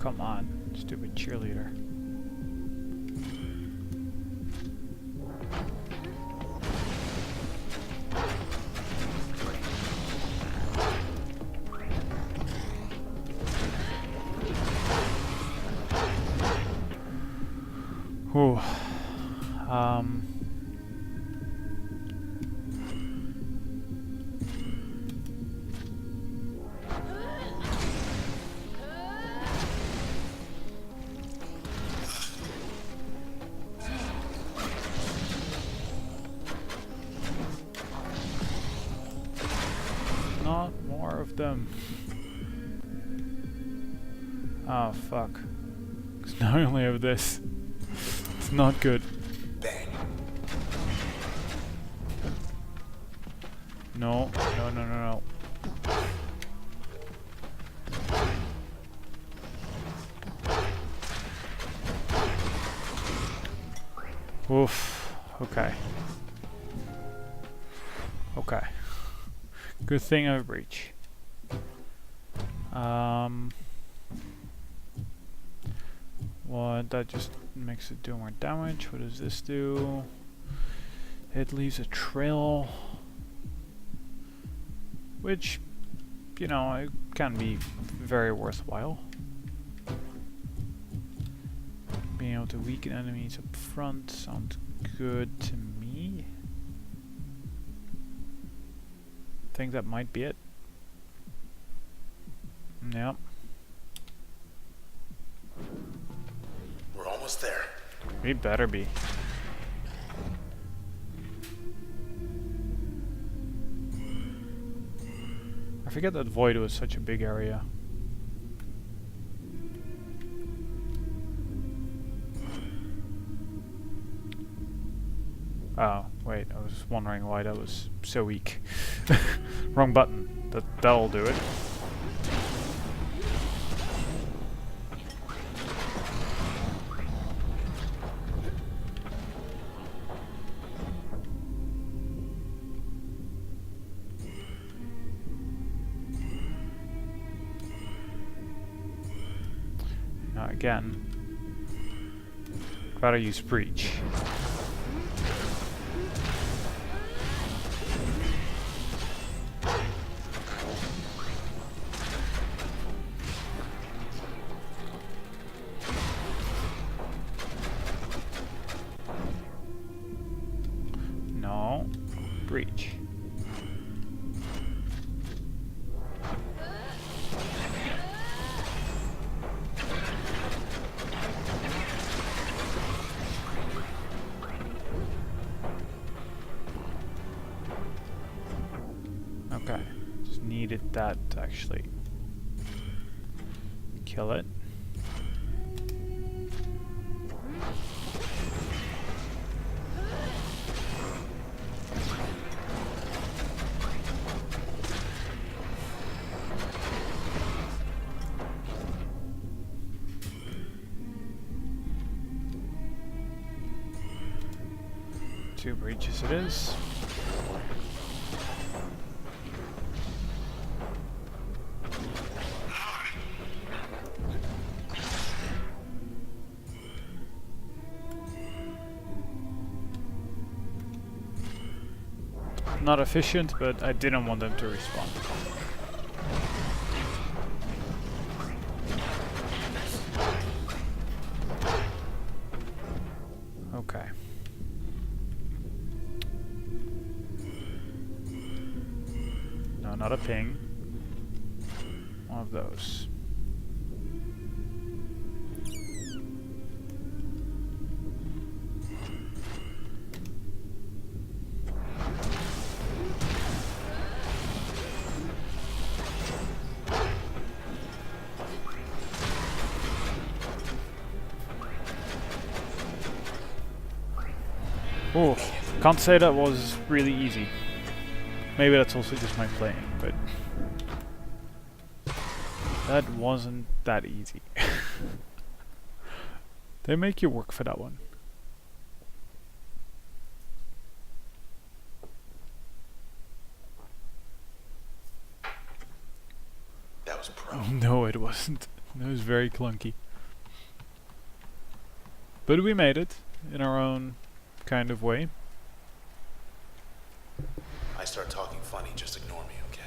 Come on, stupid cheerleader. Whew. Not more of them. Oh fuck. 'Cause now I only have this. It's not good. Bang. No, no, no, no, no. Oof. Okay. Okay. Good thing I breach. What? That just makes it do more damage. What does this do? It leaves a trail, which, you know, it can be very worthwhile. Being able to weaken enemies up front sounds good to me. I think that might be it. Yep. We're almost there. We better be. I forget that void was such a big area. Oh, wait, I was wondering why that was so weak. Wrong button. That'll do it. Now again, gotta use breach. No, breach. Okay, just needed that to actually kill it. Two breaches it is. Not efficient, but I didn't want them to respawn. Okay. No, not a ping. One of those. Oh, can't say that was really easy. Maybe that's also just my playing, but that wasn't that easy. They make you work for that one. That was pro. No, it wasn't. It was very clunky. But we made it in our own kind of way. I start talking funny, just ignore me, okay?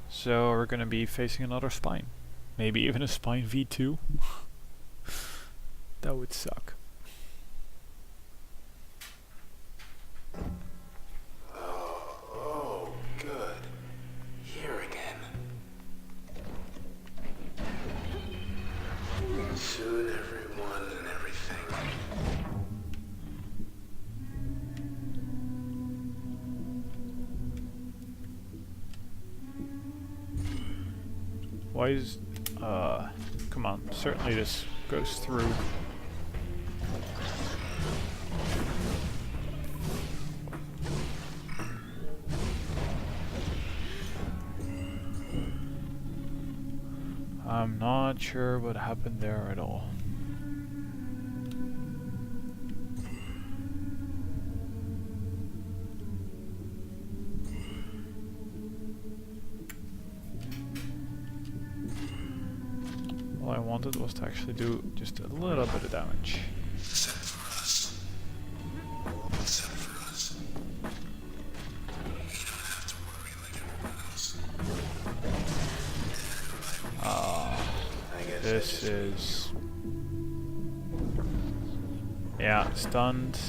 So we're gonna be facing another spine. Maybe even a spine V2. That would suck. Oh, good. Here again. Soon everyone and everything. Why is... come on, certainly this goes through. I'm not sure what happened there at all. All I wanted was to actually do just a little bit of damage. Except for us. Except for us. We don't have to worry like everyone else. This is... yeah, stunned.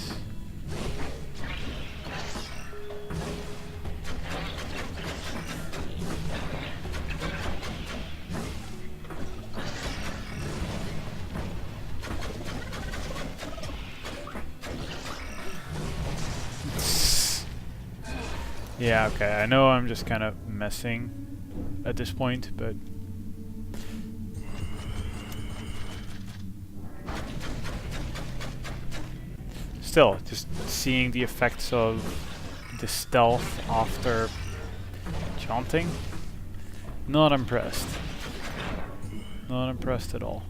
Yeah, okay, I know I'm just kind of messing at this point, but... still, just seeing the effects of the stealth after chanting, not impressed. Not impressed at all.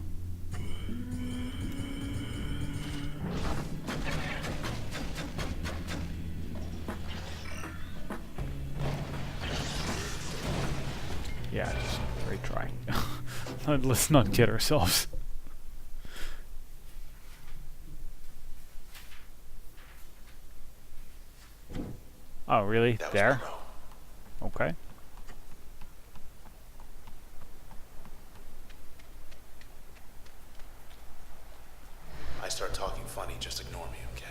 Yeah, just retry. Let's not kid ourselves. Oh, really? That was There? pro. Okay. I start talking funny, just ignore me, okay?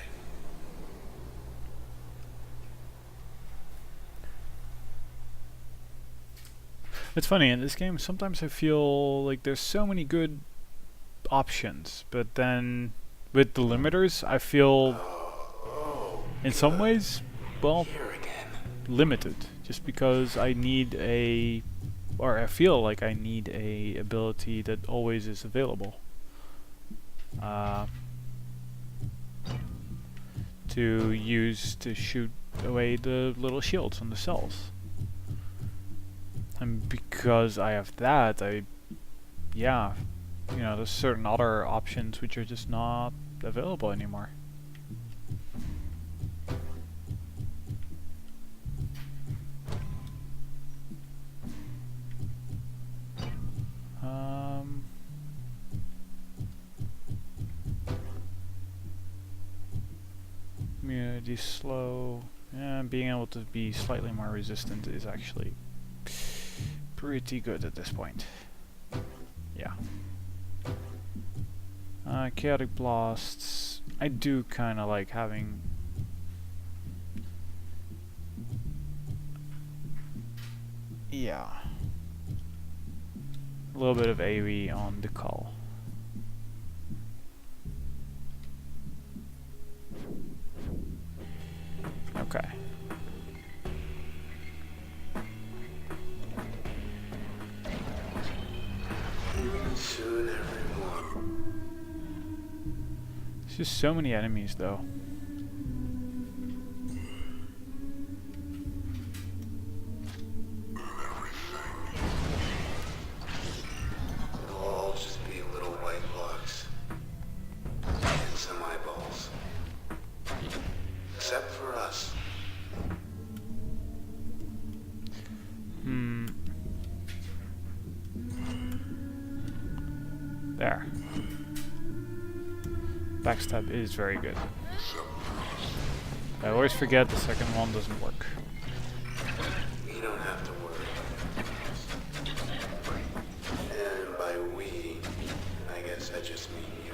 It's funny, in this game sometimes I feel like there's so many good options, but then with the limiters I feel in some ways, well, Here again. limited. Just because I need a... or I feel like I need a ability that always is available. To use to shoot away the little shields on the cells. And because I have that, yeah, you know, there's certain other options which are just not available anymore. Immunity slow, and being able to be slightly more resistant is actually pretty good at this point. Yeah. Chaotic blasts. I do kind of like having... yeah. A little bit of AoE on the call. Okay. Soon everyone. There's just so many enemies though. It'll all just be little white blocks. And some eyeballs. Except for us. There. Backstab is very good. I always forget the second one doesn't work. We don't have to worry. And by we, I guess I just mean you.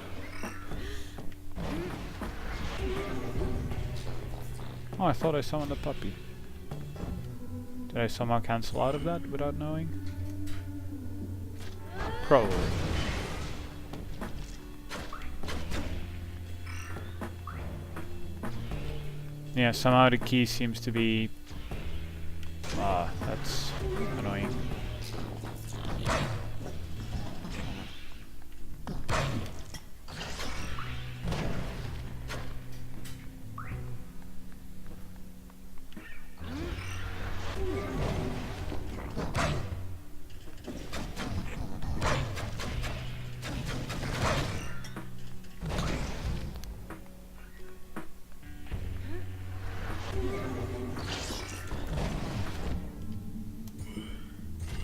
Oh, I thought I summoned a puppy. Did I somehow cancel out of that without knowing? Probably. Yeah, somehow the key seems to be... that's annoying.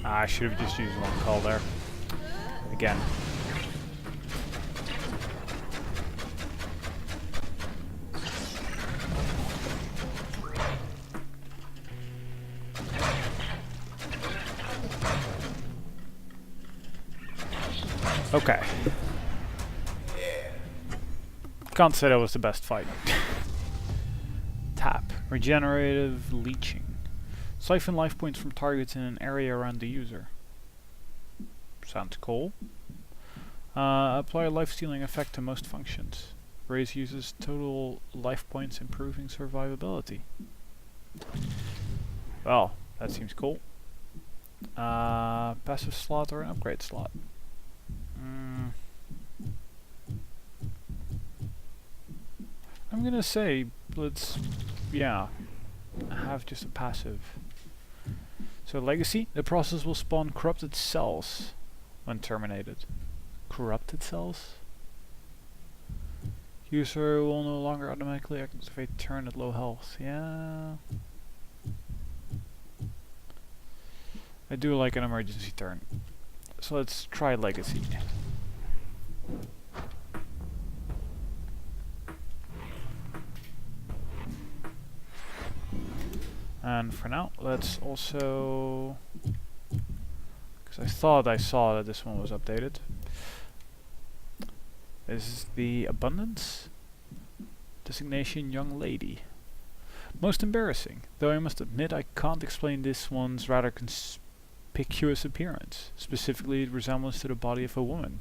I should have just used one call there. Again. Okay. Can't say that was the best fight. Tap. Regenerative leeching. Siphon life points from targets in an area around the user. Sounds cool. Apply a life-stealing effect to most functions. Raise users' total life points, improving survivability. Well, that seems cool. Passive slot or an upgrade slot? I'm gonna say, let's, yeah, have just a passive. So legacy, the process will spawn corrupted cells when terminated. Corrupted cells? User will no longer automatically activate turn at low health. Yeah. I do like an emergency turn. So let's try legacy. And for now, let's also, because I thought I saw that this one was updated. This is the abundance designation young lady. Most embarrassing, though I must admit I can't explain this one's rather conspicuous appearance, specifically its resemblance to the body of a woman.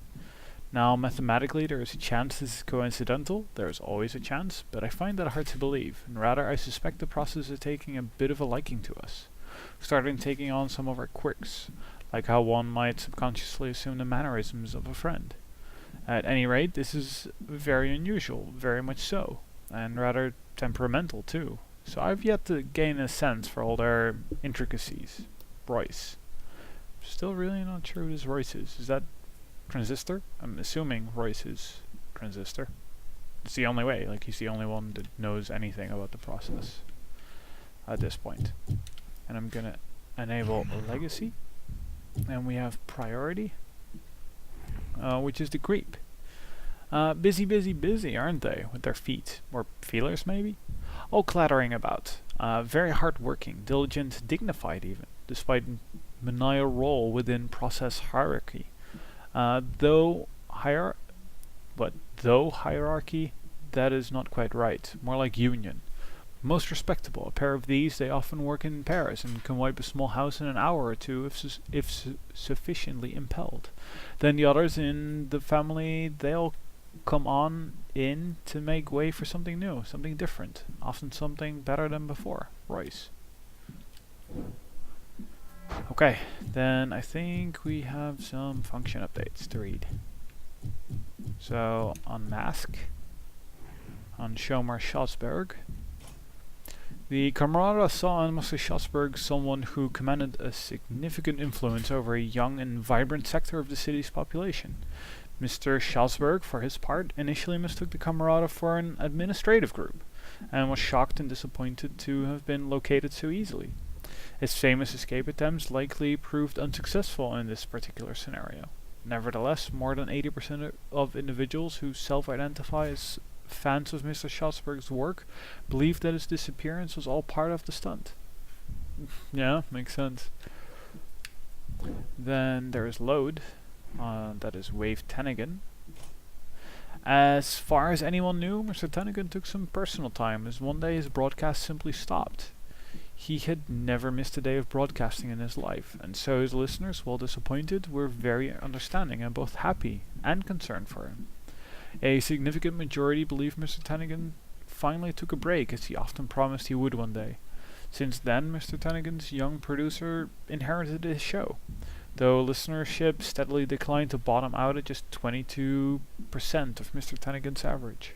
Now, mathematically, there is a chance this is coincidental. There is always a chance, but I find that hard to believe, and rather I suspect the process is taking a bit of a liking to us, starting taking on some of our quirks, like how one might subconsciously assume the mannerisms of a friend. At any rate, this is very unusual, very much so, and rather temperamental too, so I've yet to gain a sense for all their intricacies. Royce. Still really not sure who this Royce is. Is that Transistor? I'm assuming Royce is Transistor. It's the only way, like he's the only one that knows anything about the process at this point. And I'm gonna enable legacy, and we have priority, which is the creep. Busy, busy, busy, aren't they, with their feet, or feelers maybe? All clattering about, very hard-working, diligent, dignified even, despite menial role within process hierarchy. Though hierarchy, that is not quite right. More like union. Most respectable. A pair of these, they often work in pairs and can wipe a small house in an hour or two if sufficiently impelled. Then the others in the family, they'll come on in to make way for something new, something different, often something better than before. Royce. Okay, then I think we have some function updates to read. So, on Mask, on Schomer Schatzberg, the Camarada saw in Mr. Schatzberg someone who commanded a significant influence over a young and vibrant sector of the city's population. Mr. Schatzberg, for his part, initially mistook the Camarada for an administrative group, and was shocked and disappointed to have been located so easily. His famous escape attempts likely proved unsuccessful in this particular scenario. Nevertheless, more than 80% of individuals who self-identify as fans of Mr. Schatzberg's work believe that his disappearance was all part of the stunt. Yeah, makes sense. Then there is Load, that is Wave Tennigan. As far as anyone knew, Mr. Tennigan took some personal time, as one day his broadcast simply stopped. He had never missed a day of broadcasting in his life, and so his listeners, while disappointed, were very understanding and both happy and concerned for him. A significant majority believe Mr. Tennigan finally took a break, as he often promised he would one day. Since then, Mr. Tennigan's young producer inherited his show, though listenership steadily declined to bottom out at just 22% of Mr. Tennigan's average.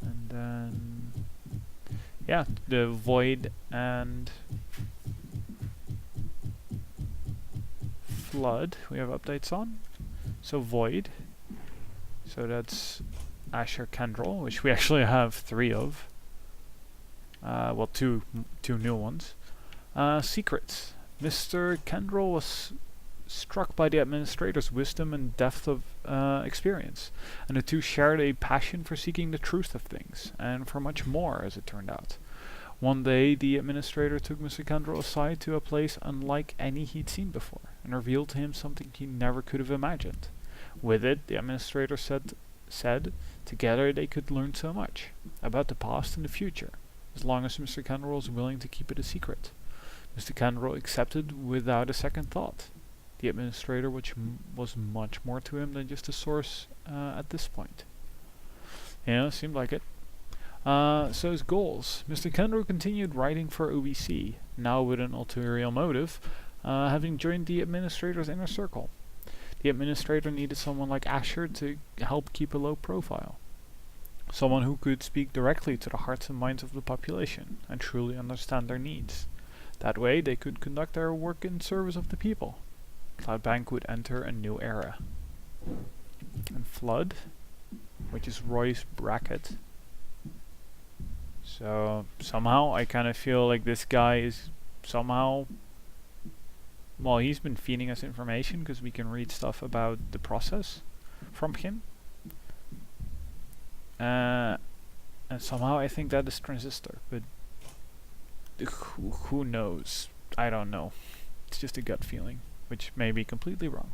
And then, yeah, the Void and Flood we have updates on. So Void, so that's Asher Kendall, which we actually have 3 of. Well, two new ones. Secrets. Mr. Kendall was struck by the administrator's wisdom and depth of experience, and the two shared a passion for seeking the truth of things, and for much more, as it turned out. One day, the administrator took Mr. Kendall aside to a place unlike any he'd seen before, and revealed to him something he never could have imagined. With it, the administrator said together they could learn so much about the past and the future, as long as Mr. Kendall was willing to keep it a secret. Mr. Kendall accepted without a second thought. The administrator, which was much more to him than just a source at this point. Yeah, seemed like it. So his goals. Mr. Kendall continued writing for OBC, now with an ulterior motive, having joined the administrator's inner circle. The administrator needed someone like Asher to help keep a low profile. Someone who could speak directly to the hearts and minds of the population, and truly understand their needs. That way they could conduct their work in service of the people. Cloudbank would enter a new era. And Flood, which is Roy's bracket. So somehow I kind of feel like this guy is somehow, well, he's been feeding us information because we can read stuff about the process from him. And somehow I think that is Transistor, but who knows? I don't know. It's just a gut feeling, which may be completely wrong.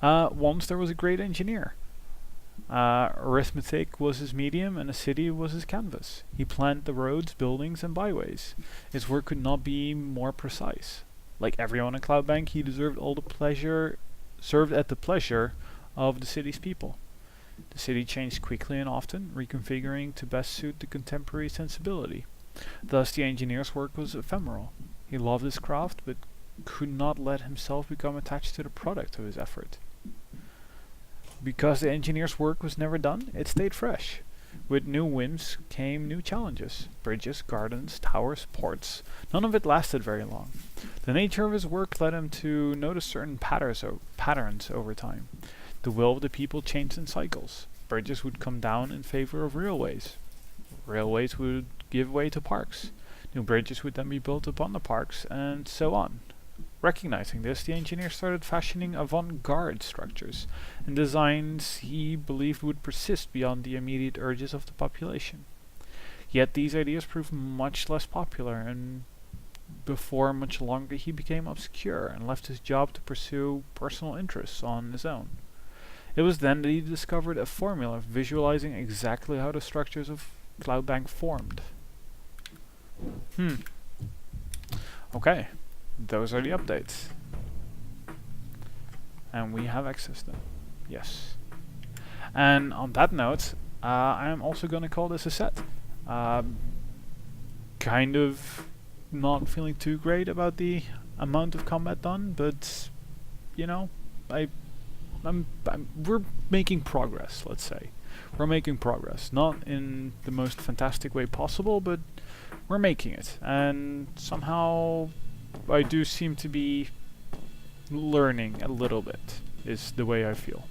Once there was a great engineer. Arithmetic was his medium and a city was his canvas. He planned the roads, buildings, and byways. His work could not be more precise. Like everyone in Cloudbank, he deserved all the pleasure, served at the pleasure of the city's people. The city changed quickly and often, reconfiguring to best suit the contemporary sensibility. Thus the engineer's work was ephemeral. He loved his craft, but could not let himself become attached to the product of his effort. Because the engineer's work was never done, it stayed fresh. With new whims came new challenges. Bridges, gardens, towers, ports. None of it lasted very long. The nature of his work led him to notice certain patterns over time. The will of the people changed in cycles. Bridges would come down in favor of railways. Railways would give way to parks. New bridges would then be built upon the parks, and so on. Recognizing this, the engineer started fashioning avant-garde structures and designs he believed would persist beyond the immediate urges of the population. Yet these ideas proved much less popular, and before much longer he became obscure and left his job to pursue personal interests on his own. It was then that he discovered a formula visualizing exactly how the structures of Cloudbank formed. Okay. Those are the updates. And we have access to them. Yes. And on that note, I am also going to call this a set. Kind of not feeling too great about the amount of combat done, but you know, we're making progress, let's say. We're making progress. Not in the most fantastic way possible, but we're making it. And somehow I do seem to be learning a little bit, is the way I feel.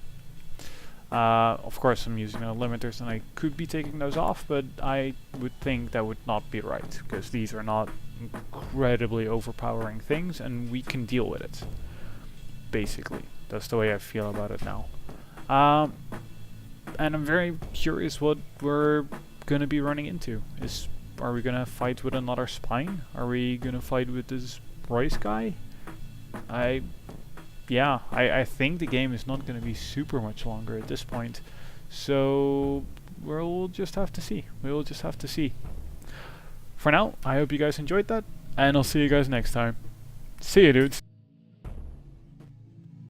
Of course I'm using limiters and I could be taking those off, but I would think that would not be right, because these are not incredibly overpowering things, and we can deal with it. Basically, that's the way I feel about it now. And I'm very curious what we're gonna be running into. Are we gonna fight with another spine? Are we gonna fight with this Royce guy? I think the game is not gonna be super much longer at this point, so we'll just have to see. We'll just have to see. For now, I hope you guys enjoyed that, and I'll see you guys next time. See you, dudes.